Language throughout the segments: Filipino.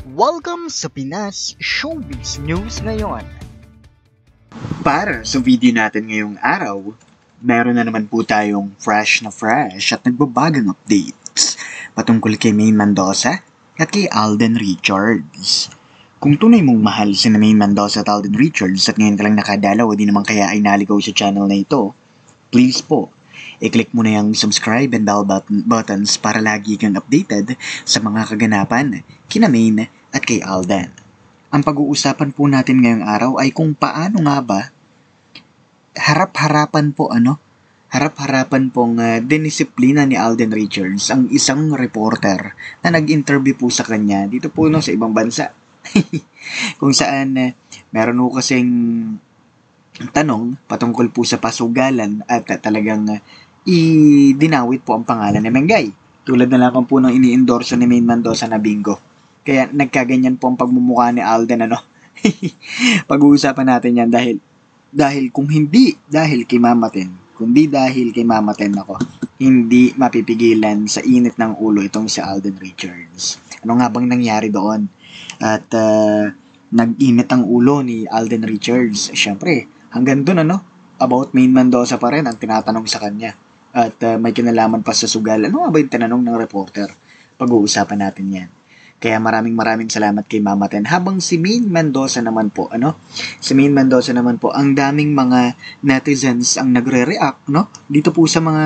Welcome sa Pinas Showbiz News ngayon. Para sa video natin ngayong araw, meron na naman po tayong fresh at nagbabagang updates patungkol kay Maine Mendoza at kay Alden Richards. Kung tunay mong mahal si Maine Mendoza at Alden Richards at ngayon ka lang nakadalaw o di naman kaya ay naligaw sa channel na ito, please po, i-click mo na yung subscribe and bell buttons para lagi kang updated sa mga kaganapan kina Maine at kay Alden. Ang pag-uusapan po natin ngayong araw ay kung paano nga ba harap-harapan pong dinisiplina ni Alden Richards ang isang reporter na nag-interview po sa kanya dito po sa ibang bansa. Kung saan meron po kasing tanong patungkol po sa pasugalan at talagang idinawit po ang pangalan ni Mengay. Tulad na lang po ng ini-endorse ni Maine Mendoza na bingo. Kaya nagkaganyan po ang pagmumukha ni Alden, Pag-uusapan natin yan dahil kung hindi dahil kay Mamaten, kundi dahil kay Mamaten hindi mapipigilan sa init ng ulo itong si Alden Richards. Ano nga bang nangyari doon? At nag-init ang ulo ni Alden Richards. Siyempre, hanggang doon about Maine Mendoza pa rin ang tinatanong sa kanya. At may kinalaman pa sa sugal. Ano nga ba yung tinanong ng reporter? Pag-uusapan natin yan. Kaya maraming salamat kay Mamaten. Habang si Maine Mendoza naman po, ang daming mga netizens ang nagre-react, dito po sa mga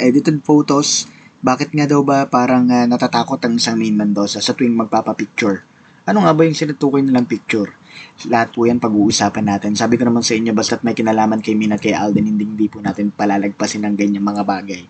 edited photos. Bakit nga daw ba parang natatakot ang isang Maine Mendoza sa tuwing magpapapicture? Ano nga ba yung sinutukoy nilang picture? Lahat po yan pag-uusapan natin. Sabi ko naman sa inyo, basta't may kinalaman kay Maine at kay Alden, hindi po natin palalagpasin ng ganyang mga bagay.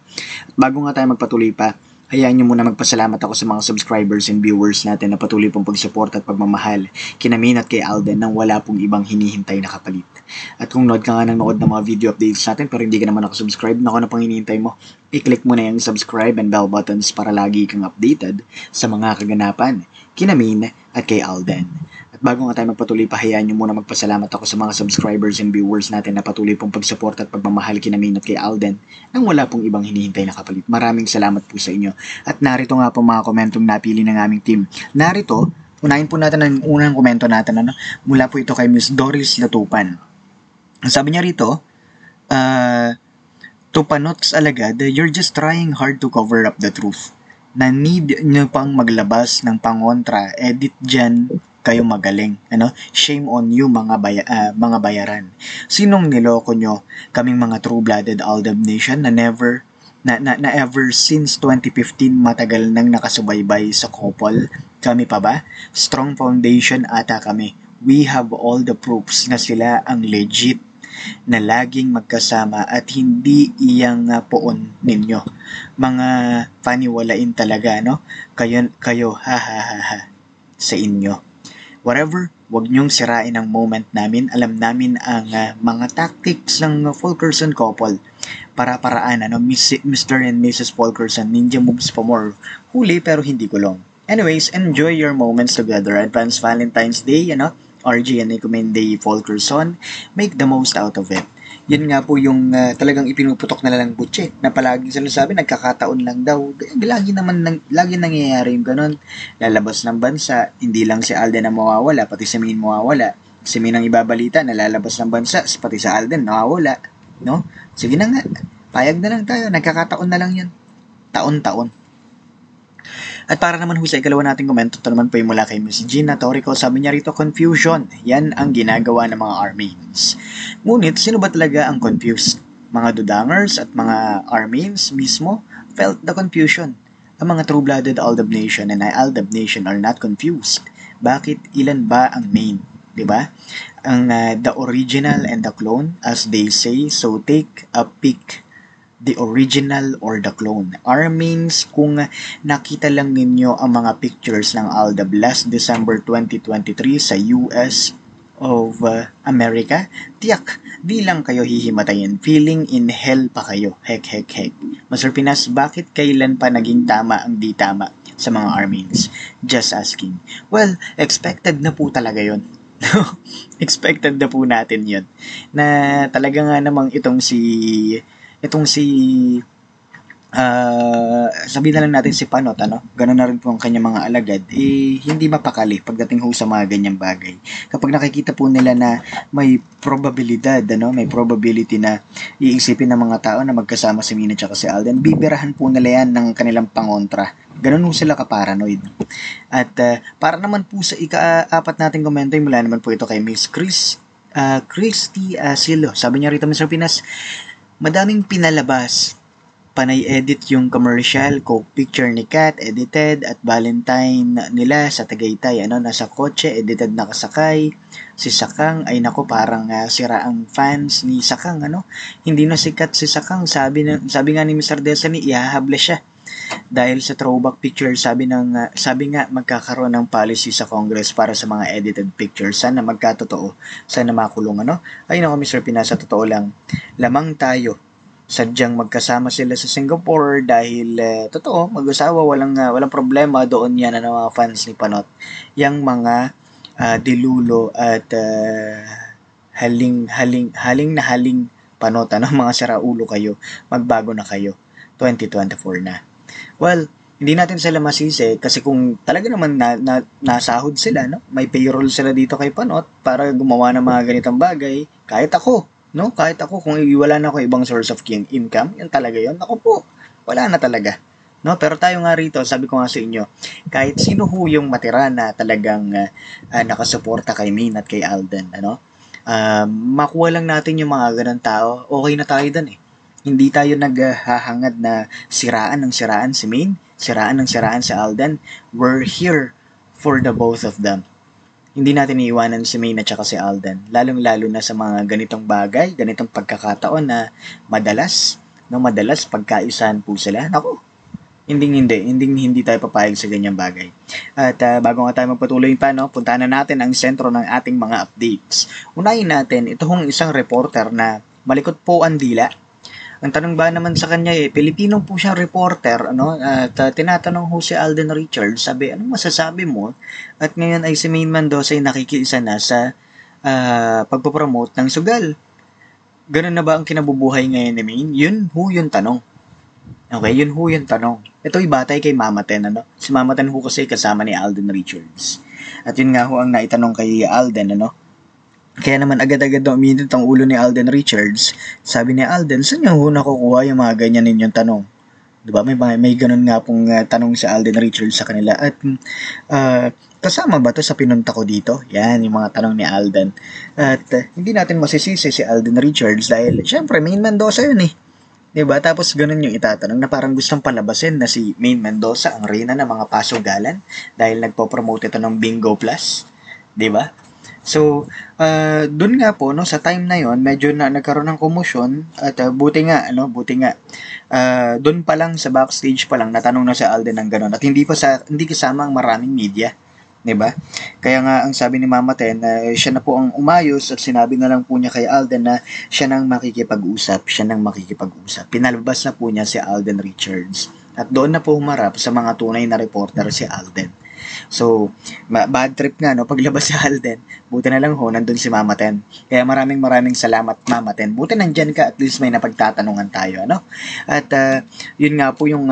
At bago nga tayo magpatuloy pa, hayaan nyo muna magpasalamat ako sa mga subscribers and viewers natin na patuloy pong pag-support at pagmamahal kina Maine at kay Alden nang wala pong ibang hinihintay na kapalit. At kung nood ka nga ng mga video updates natin pero hindi ka naman nakasubscribe, na pang hinihintay mo, i-click mo na yung subscribe and bell buttons para lagi kang updated sa mga kaganapan kina Maine at kay Alden. At bago nga tayo magpatuloy pa, hayaan nyo muna magpasalamat ako sa mga subscribers and viewers natin na patuloy pong pag-support at pagmamahal kina Maine at kay Alden nang wala pong ibang hinihintay na kapalit. Maraming salamat po sa inyo. At narito nga po mga komentong napili ng aming team. Narito, unahin po natin ang unang komento natin. Mula po ito kay Miss Doris Latupan. Sabi niya rito, Tupanots alagad, you're just trying hard to cover up the truth. Na need nyo pang maglabas ng pangontra, edit dyan, kayo magaling. Shame on you mga bayaran. Sinong niloko nyo? Kaming mga true-blooded Aldab Nation na ever since 2015 matagal nang nakasubaybay sa couple. Kami pa ba? Strong foundation ata kami. We have all the proofs na sila ang legit na laging magkasama at hindi iyang poon ninyo. Mga paniwalain talaga, Kayo, ha, sa inyo. Whatever, wag niyong sirain ang moment namin. Alam namin ang mga tactics ng Fulkerson couple. Para-paraan, Mr. and Mrs. Fulkerson, ninja moves pa more. Huli pero hindi kulong. Anyways, enjoy your moments together. Advance Valentine's Day, RG and Day Fulkerson. Make the most out of it. Yun nga po yung talagang ipinuputok na lang butche na palagi sinasabi nagkakataon lang daw. Lagi nangyayari yung ganun. Lalabas ng bansa, hindi lang si Alden na mawawala, pati si Maine mawawala. Si Maine ang ibabalita na lalabas ng bansa, pati si Alden nawawala. Sige na nga, payag na lang tayo, nagkakataon na lang yan. Taon-taon. At para naman sa ikalawa nating komento, ito naman po yung mula kay Miss Gina Torrico. Sabi niya rito, confusion. Yan ang ginagawa ng mga Armeens. Ngunit, sino ba talaga ang confused? Mga Dudangers at mga Armeens mismo felt the confusion. Ang mga true-blooded Aldab Nation and Aldab Nation are not confused. Bakit ilan ba ang Maine? Diba? Ang the original and the clone, as they say, so take a pick. The original or the clone. Armeens, kung nakita lang ninyo ang mga pictures ng Aldab last December 2023 sa US of America, tiyak, di lang kayo hihimatayin. Feeling in hell pa kayo. Hek. Master Pinas, bakit kailan pa naging tama ang di tama sa mga Armeens? Just asking. Well, expected na po talaga yon. Expected na po natin yon. Na talaga nga namang itong si sabihin na lang natin si Panot, ano, gano'n na rin po ang kanyang mga alagad, hindi mapakali pagdating ho sa mga ganyang bagay. Kapag nakikita po nila na may probabilidad, ano, may probability na iisipin ng mga tao na magkasama si Mina at si Alden, bibirahan po nila yan ng kanilang pangontra. Ganun ho sila ka-paranoid. At para naman po sa ika-apat nating komento, mula naman po ito kay Miss Christy Silo. Sabi niya rito, Mr. Pinas, madaming pinalabas. Panay edit yung commercial, Coke picture ni Kat, edited, at Valentine nila sa Tagaytay, ano, nasa kotse, edited nakasakay. Si Sakang, ay nako, parang sira ang fans ni Sakang, ano. Hindi na sikat si Sakang, sabi nga ni Mr. Destiny, ihahabla siya. Dahil sa throwback picture, sabi nga magkakaroon ng policy sa Congress para sa mga edited pictures. Sana magkatotoo, sana makulong, ano. Ay nako, Mr. Pinasa, totoo lang. Lamang tayo. Sadyang magkasama sila sa Singapore dahil totoo, mag-asawa, walang problema doon yan ng mga fans ni Panot. Yang mga dilulo at haling Panot, ano, mga saraulo kayo, magbago na kayo, 2024 na. Well, hindi natin sila masisi kasi kung talaga naman nasahod sila, no? May payroll sila dito kay Panot para gumawa ng mga ganitong bagay, kahit ako, no? Kahit ako, kung wala na ako ibang source of income, yun talaga yun. Ako po, wala na talaga. No? Pero tayo nga rito, sabi ko nga sa inyo, kahit sino ho yung matira na talagang nakasuporta kay Min at kay Alden, ano? Makuha lang natin yung mga ganun tao, okay na tayo dun eh. Hindi tayo naghahangad na siraan si Min, siraan si Alden. We're here for the both of them. Hindi natin iiwanan si Maine at saka si Alden. Lalong-lalo na sa mga ganitong bagay, ganitong pagkakataon na madalas pagkaisahan po sila. Naku, hindi tayo papayag sa ganyang bagay. At bago nga tayo magpatuloy pa, no, puntahan na natin ang sentro ng ating mga updates. Unahin natin, ito hong isang reporter na malikot po ang dila. Ang tanong ba naman sa kanya Pilipino po siyang reporter, ano, at tinatanong ho si Alden Richards, sabi, anong masasabi mo? At ngayon ay si Maine Mendoza ay nakikiisa na sa pagpapromote ng sugal. Ganun na ba ang kinabubuhay ngayon ni Maine? Yun ho yung tanong. Okay, yun ho yung tanong. Ito ibatay kay Mama Ten, ano? Si Mama Ten ho kasi kasama ni Alden Richards. At yun nga ho ang naitanong kay Alden, ano? Kaya naman agad-agad na uminit ang ulo ni Alden Richards. Sabi ni Alden, saan niya ho nakukuha yung mga ganyan ninyong tanong? Diba? May ganun nga pong tanong si Alden Richards sa kanila. At kasama ba to sa pinunta ko dito? Yan, yung mga tanong ni Alden. At hindi natin masisisi si Alden Richards dahil syempre Maine Mendoza yun eh. Diba? Tapos ganun yung itatanong na parang gustong palabasin na si Maine Mendoza ang reyna ng mga pasugalan dahil nagpo-promote ito ng Bingo Plus. Diba? So, doon nga po, no, sa time na yon medyo na nagkaroon ng komosyon at buti nga, doon pa lang sa backstage pa lang natanong na si Alden ng gano'n at hindi kasama ang maraming media, 'di ba? Kaya nga ang sabi ni Mama Ten, siya na po ang umayos at sinabi na lang po niya kay Alden na siya nang makikipag-usap. Pinalabas na po niya si Alden Richards at doon na po humarap sa mga tunay na reporter si Alden. So, bad trip nga, no, paglabas si Alden. Buti na lang ho, nandun si Mama Ten. Kaya maraming salamat, Mama Ten. Buti nandyan ka, at least may napagtatanungan tayo, ano? At yun nga po yung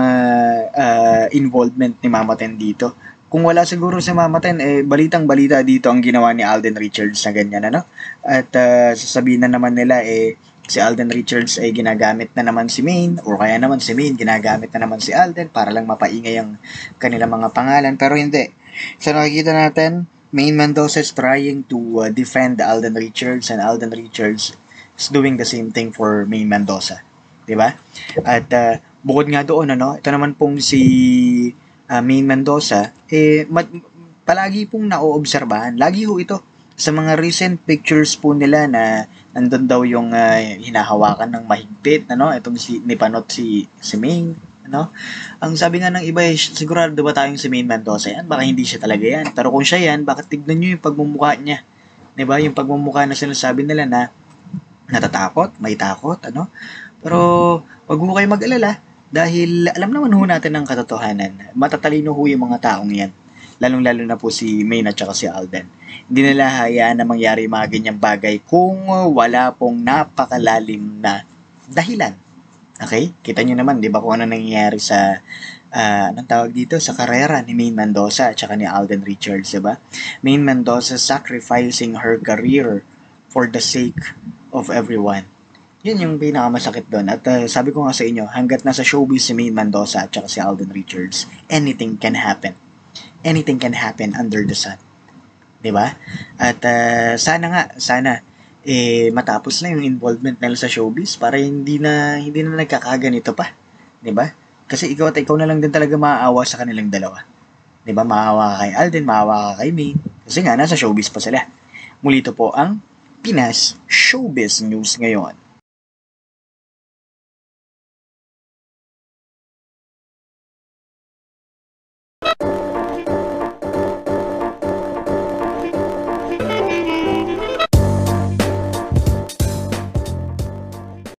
involvement ni Mama Ten dito. Kung wala siguro si Mama Ten, balitang-balita dito ang ginawa ni Alden Richards na ganyan, ano? At sasabihin na naman nila, si Alden Richards ay ginagamit na naman si Maine o kaya naman si Maine ginagamit na naman si Alden para lang mapaingay ang kanilang mga pangalan, pero hindi. So nakikita natin, Maine Mendoza is trying to defend Alden Richards and Alden Richards is doing the same thing for Maine Mendoza, di ba? At bukod nga doon, ano, ito naman pong si Maine Mendoza palagi pong naoobserbahan, lagi ho ito sa mga recent pictures po nila na nandun daw yung hinahawakan ng mahigpit, ano, itong ni Panot si Maine, ano. Ang sabi nga ng iba, sigurado ba tayong si Maine Mendoza yan? Baka hindi siya talaga yan. Pero kung siya yan, bakit tignan nyo yung pagmumukha niya? Diba? Yung pagmumukha na sinasabi nila na natatakot, may takot, ano. Pero wag mo kayo mag-alala dahil alam naman ho natin ang katotohanan. Matatalino ho yung mga taong yan. Lalong-lalo na po si Maine at saka si Alden. Hindi nila hayaan na mangyari mga ganyang bagay kung wala pong napakalalim na dahilan. Okay? Kita nyo naman, di ba, kung ano nangyayari sa, anong tawag dito, sa karera ni Maine Mendoza at saka ni Alden Richards, di ba? Maine Mendoza sacrificing her career for the sake of everyone. Yun yung pinakamasakit doon. At sabi ko nga sa inyo, hanggat nasa showbiz si Maine Mendoza at saka si Alden Richards, anything can happen. Anything can happen under the sun. 'Di ba? At sana matapos na yung involvement nila sa showbiz para hindi na nagkakaganito pa, 'di ba? Kasi ikaw na lang din talaga maaawa sa kanilang dalawa. 'Di ba? Maawa ka kay Alden, maawa ka kay Maine. Kasi nga nasa showbiz pa sila. Muli ito po ang Pinas Showbiz News ngayon.